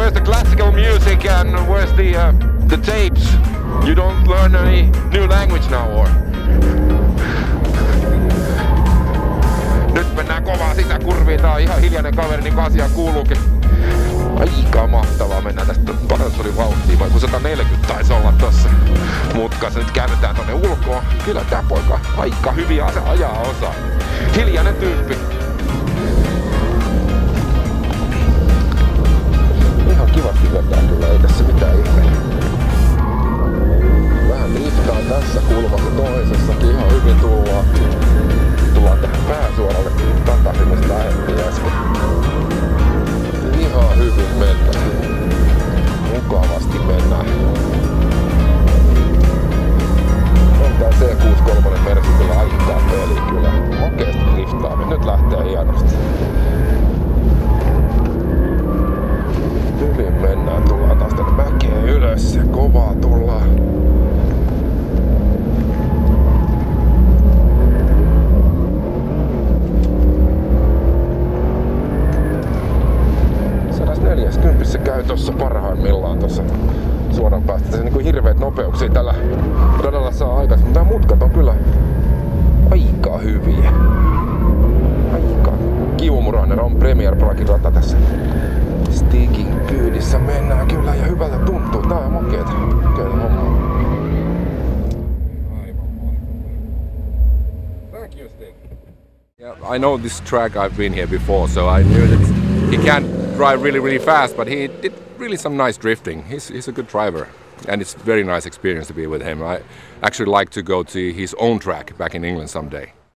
where's the classical music and where's the tapes? You don't learn any new language now, or? Nyt mennään kovaa sitä kurvia, tää on ihan hiljainen kaveri, niin kuin asia kuuluukin. Aika mahtavaa mennään tästä paranturi vauhtiin, vai kun 140 taisi olla tossa mutkassa. Nyt käännetään tonne ulkoon. Kyllä tää poika aika hyvin ajaa osaa. Hiljainen tyyppi. Ihan kivasti vetää kyllä, ei tässä mitään ihmeä. Vähän driftaa tässä kulmassa toisessakin, ihan hyvin tullaan tähän pääsuoralle takaisin, mistä lähdettiin äsken. Ihan hyvin mennään. Mukavasti mennään. On tää C63 Mersu kyllä aittaa peli kyllä. Makeesti driftaa. Nyt lähtee hienosti. Hyvin mennään. Tullaan taas tänne mäkeen ylös ja kovaa tullaan. Se käy tossa parhaimmillaan tossa suoran päästä. Se niinku hirveet nopeuksia tällä radalla saa aikaisemmin. Mutta nämä mutkat on kyllä aika hyviä. Aika. Kiumurainen on Premier Praguin rata tässä. Stigin kyydissä mennään kyllä ja hyvältä tuntuu. Tää on makeeta. Makeeta homma. Thank you, Stig. Yeah, I know this track. I've been here before, so I knew that he can't drive really fast, but he did really some nice drifting. He's a good driver, and it's very nice experience to be with him. I actually like to go to his own track back in England someday.